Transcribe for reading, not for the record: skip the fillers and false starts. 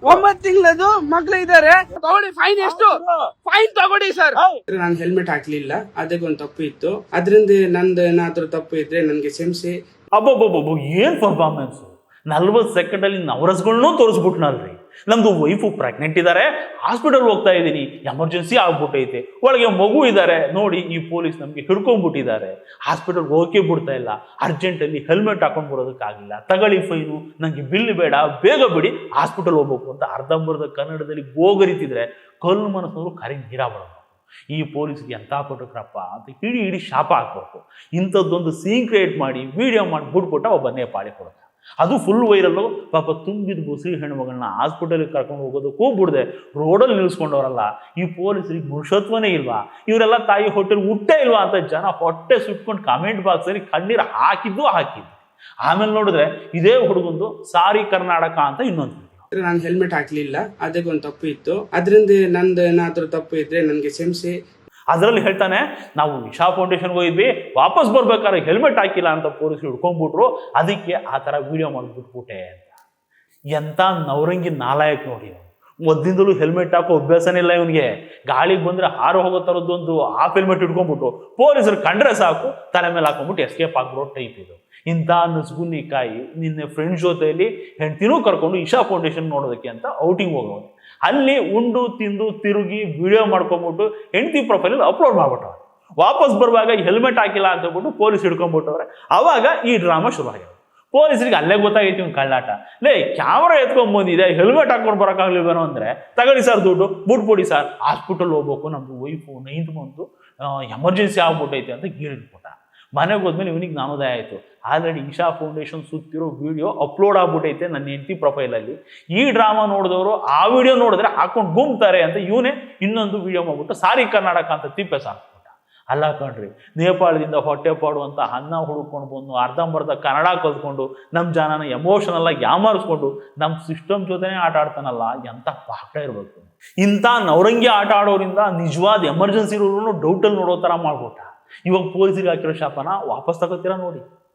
9 ತಿಂಗಳದು ಮಕ್ಳು ಇದಾರೆ. ತಗೊಳ್ಳಿ ಫೈನ್, ಎಷ್ಟು ಫೈನ್ ತಗೊಳ್ಳಿ ಸರ್. ನಾನು ಹೆಲ್ಮೆಟ್ ಹಾಕ್ಲಿಲ್ಲ, ಅದಕ್ಕೊಂದು ತಪ್ಪು ಇತ್ತು. ಅದರಿಂದ ನಂದು ಏನಾದ್ರೂ ತಪ್ಪು ಇದ್ರೆ ನನ್ಗೆ ಕ್ಷಮಿಸಿ. ಅಬ್ಬಬ್ಬಬ್ಬ, ಏನ್ ಪರ್ಫಾರ್ಮೆನ್ಸ್! 40 ಸೆಕೆಂಡ್ ಅಲ್ಲಿ ನವರಸ್ಗಳನ್ನೂ ತೋರಿಸ್ಬಿಟ್ನಲ್ರಿ. ನಮ್ದು ವೈಫು ಪ್ರೆಗ್ನೆಂಟ್ ಇದ್ದಾರೆ, ಹಾಸ್ಪಿಟಲ್ ಹೋಗ್ತಾ ಇದ್ದೀನಿ, ಎಮರ್ಜೆನ್ಸಿ ಆಗ್ಬಿಟ್ಟೈತೆ, ಒಳಗೆ ಮಗು ಇದ್ದಾರೆ, ನೋಡಿ ಈ ಪೊಲೀಸ್ ನಮ್ಗೆ ಹಿಡ್ಕೊಂಡ್ಬಿಟ್ಟಿದ್ದಾರೆ, ಹಾಸ್ಪಿಟಲ್ ಹೋಗಕ್ಕೆ ಬಿಡ್ತಾ ಇಲ್ಲ, ಅರ್ಜೆಂಟಲ್ಲಿ ಹೆಲ್ಮೆಟ್ ಹಾಕೊಂಡ್ ಬರೋದಕ್ಕಾಗಿಲ್ಲ, ತಗೊಳ್ಳಿ ಫೈನು, ನಂಗೆ ಬಿಲ್ ಬೇಡ, ಬೇಗ ಬಿಡಿ, ಹಾಸ್ಪಿಟಲ್ ಹೋಗ್ಬೇಕು ಅಂತ ಅರ್ಧಂಬರ್ಧ ಕನ್ನಡದಲ್ಲಿ ಗೋಗರಿತಿದ್ರೆ ಕಲ್ಲು ಮನಸ್ಸವರು ಕರೆ ನೀರಾಬಾರದು. ಈ ಪೊಲೀಸ್ಗೆ ಎಂತ ಕೊಟ್ಟಕ್ರಪ್ಪ ಅಂತ ಇಡೀ ಶಾಪ ಹಾಕ್ಬೇಕು. ಇಂಥದ್ದೊಂದು ಸೀನ್ ಕ್ರಿಯೇಟ್ ಮಾಡಿ ವಿಡಿಯೋ ಮಾಡಿ ಬಿಟ್ಬಿಟ್ಟ ಒಬ್ಬ ನೇಪಾಳಿ ಕೊಡುತ್ತ. ಅದು ಫುಲ್ ವೈರಲ್ಲು. ಪಾಪ ತುಂಬಿದ ಮುಸ್ಲಿಂ ಹೆಣ್ಮಗಳನ್ನ ಹಾಸ್ಪಿಟಲ್ಗೆ ಕರ್ಕೊಂಡು ಹೋಗೋದಕ್ಕೂ ಬಿಡದೆ ರೋಡಲ್ಲಿ ನಿಲ್ಲಿಸ್ಕೊಂಡವರಲ್ಲ. ಈ ಪೊಲೀಸರಿಗೆ ಮನುಷ್ಯತ್ವನೇ ಇಲ್ವಾ, ಇವರೆಲ್ಲ ತಾಯಿ ಹೋಟೆಲ್ ಹುಟ್ಟೇ ಇಲ್ವಾ ಅಂತ ಜನ ಹೊಟ್ಟೆ ಸುಟ್ಕೊಂಡು ಕಮೆಂಟ್ ಬಾಕ್ಸಲ್ಲಿ ಕಣ್ಣೀರು ಹಾಕಿದ್ದು. ಆಮೇಲೆ ನೋಡಿದ್ರೆ ಇದೇ ಹುಡುಗಂದು ಸಾರಿ ಕರ್ನಾಟಕ ಅಂತ ಇನ್ನೊಂದು. ನಾನು ಹೆಲ್ಮೆಟ್ ಹಾಕ್ಲಿಲ್ಲ, ಅದಕ್ಕೊಂದು ತಪ್ಪು ಇತ್ತು. ಅದರಿಂದ ನಂದು ಏನಾದ್ರೂ ತಪ್ಪು ಇದ್ರೆ ನನ್ಗೆ ಕ್ಷಮಿಸಿ. ಅದರಲ್ಲಿ ಹೇಳ್ತಾನೆ, ನಾವು ಇಶಾ ಫೌಂಡೇಶನ್ಗೆ ಹೋಗಿದ್ವಿ, ವಾಪಸ್ ಬರ್ಬೇಕಾದ್ರೆ ಹೆಲ್ಮೆಟ್ ಹಾಕಿಲ್ಲ ಅಂತ ಪೊಲೀಸರು ಹಿಡ್ಕೊಂಡ್ಬಿಟ್ರು, ಅದಕ್ಕೆ ಆ ಥರ ವಿಡಿಯೋ ಮಾಡಿಬಿಟ್ಬಿಟ್ಟೆ ಅಂತ. ಎಂಥ ನವರಂಗಿ ನಾಲಾಯಕ್ ನೋಡಿ. ಮೊದಲಿಂದಲೂ ಹೆಲ್ಮೆಟ್ ಹಾಕೋ ಅಭ್ಯಾಸನೇ ಇಲ್ಲ ಇವನಿಗೆ. ಗಾಳಿಗೆ ಬಂದರೆ ಹಾರು ಹೋಗೋ ಥರದ್ದೊಂದು ಹಾಫ್ ಹೆಲ್ಮೆಟ್ ಇಟ್ಕೊಂಡ್ಬಿಟ್ಟು ಪೊಲೀಸರು ಕಂಡ್ರೆ ಸಾಕು ತಲೆ ಮೇಲೆ ಹಾಕೊಂಡ್ಬಿಟ್ಟು ಎಸ್ಕೇಪ್ ಆಗ್ಬಿಡೋ ಟೈಪ್ ಇದು. ಇಂಥ ನಸ್ಗುನ್ನಿ ಕಾಯಿ ನಿನ್ನೆ ಫ್ರೆಂಡ್ಸ್ ಜೊತೆಯಲ್ಲಿ ಹೆಂಡ್ತಿನೂ ಕರ್ಕೊಂಡು ಇಶಾ ಫೌಂಡೇಶನ್ ನೋಡೋದಕ್ಕೆ ಅಂತ ಔಟಿಂಗ್ ಹೋಗೋದು. ಅಲ್ಲಿ ಉಂಡು ತಿಂದು ತಿರುಗಿ ವಿಡಿಯೋ ಮಾಡ್ಕೊಂಡ್ಬಿಟ್ಟು ಹೆಂಡ್ತಿ ಪ್ರೊಫೈಲಲ್ಲಿ ಅಪ್ಲೋಡ್ ಮಾಡ್ಬಿಟ್ಟವ್ರೆ. ವಾಪಸ್ ಬರುವಾಗ ಹೆಲ್ಮೆಟ್ ಹಾಕಿಲ್ಲ ಅಂತ ಹೇಳ್ಬಿಟ್ಟು ಪೊಲೀಸ್ ಹಿಡ್ಕೊಂಡ್ಬಿಟ್ಟವ್ರೆ. ಅವಾಗ ಈ ಡ್ರಾಮಾ ಶುರುವಾಗಿದೆ. ಪೊಲೀಸರಿಗೆ ಅಲ್ಲೇ ಗೊತ್ತಾಗೈತಿ ಇವ್ನು ಕಳ್ಳಾಟ. ಲೇ, ಕ್ಯಾಮ್ರಾ ಎತ್ಕೊಂಡ್ ಬಂದಿದೆ, ಹೆಲ್ಮೆಟ್ ಹಾಕೊಂಡು ಬರೋಕ್ಕಾಗ್ಲಿವೇನೋ ಅಂದರೆ ತಗೊಳ್ಳಿ ಸರ್ ದುಡ್ಡು, ಬಿಟ್ಬಿಡಿ ಸರ್, ಹಾಸ್ಪಿಟಲ್ ಹೋಗ್ಬೇಕು, ನಮ್ದು ವೈಫು 9th ಮಂತು ಎಮರ್ಜೆನ್ಸಿ ಆಗ್ಬಿಟ್ಟೈತೆ ಅಂತ ಗೀಳಿಟ್ಬಿಟ್ಟ. ಮನೆಗೆ ಹೋದ್ಮೇಲೆ ಇವನಿಗೆ ನಾನೋದಯ ಆಯಿತು. ಆಲ್ರೆಡಿ ಇಶಾ ಫೌಂಡೇಶನ್ ಸುತ್ತಿರೋ ವಿಡಿಯೋ ಅಪ್ಲೋಡ್ ಆಗ್ಬಿಟ್ಟೈತೆ ನನ್ನ ಹೆಂಡತಿ ಪ್ರೊಫೈಲಲ್ಲಿ. ಈ ಡ್ರಾಮಾ ನೋಡಿದವರು ಆ ವಿಡಿಯೋ ನೋಡಿದ್ರೆ ಹಾಕೊಂಡು ಗುಮ್ತಾರೆ ಅಂತ ಇವನೇ ಇನ್ನೊಂದು ವಿಡಿಯೋ ಮಾಡ್ಬಿಟ್ಟು ಸಾರಿ ಕರ್ನಾಟಕ ಅಂತ ತಿಪ್ಪೆ ಸಾಕ್ಬಿಟ್ಟ. ಅಲ್ಲ ಕಣ್ರಿ, ನೇಪಾಳದಿಂದ ಹೊಟ್ಟೆ ಪಾಡುವಂಥ ಅನ್ನ ಹುಡುಕೊಂಡು ಬಂದು ಅರ್ಧಂಬರ್ಧ ಕನ್ನಡ ಕಲ್ತ್ಕೊಂಡು ನಮ್ಮ ಜನನ ಎಮೋಷನಲ್ ಆಗಿ ಯಾಮಾರಿಸ್ಕೊಂಡು ನಮ್ಮ ಸಿಸ್ಟಮ್ ಜೊತೆನೇ ಆಟ ಆಡ್ತಾನಲ್ಲ, ಎಂಥ ಪಾಠ ಇರಬೇಕು. ಇಂಥ ನವರಂಗಿ ಆಟ ಆಡೋರಿಂದ ನಿಜವಾದ ಎಮರ್ಜೆನ್ಸಿ ಇರೋರು ಡೌಟಲ್ಲಿ ನೋಡೋ ಥರ ಮಾಡ್ಬಿಟ್ಟ. ಇವಾಗ ಪೊಲೀಸರಿಗೆ ಹಾಕಿರೋ ಶಾಪನ ವಾಪಸ್ ತಗೋತೀರಾ ನೋಡಿ.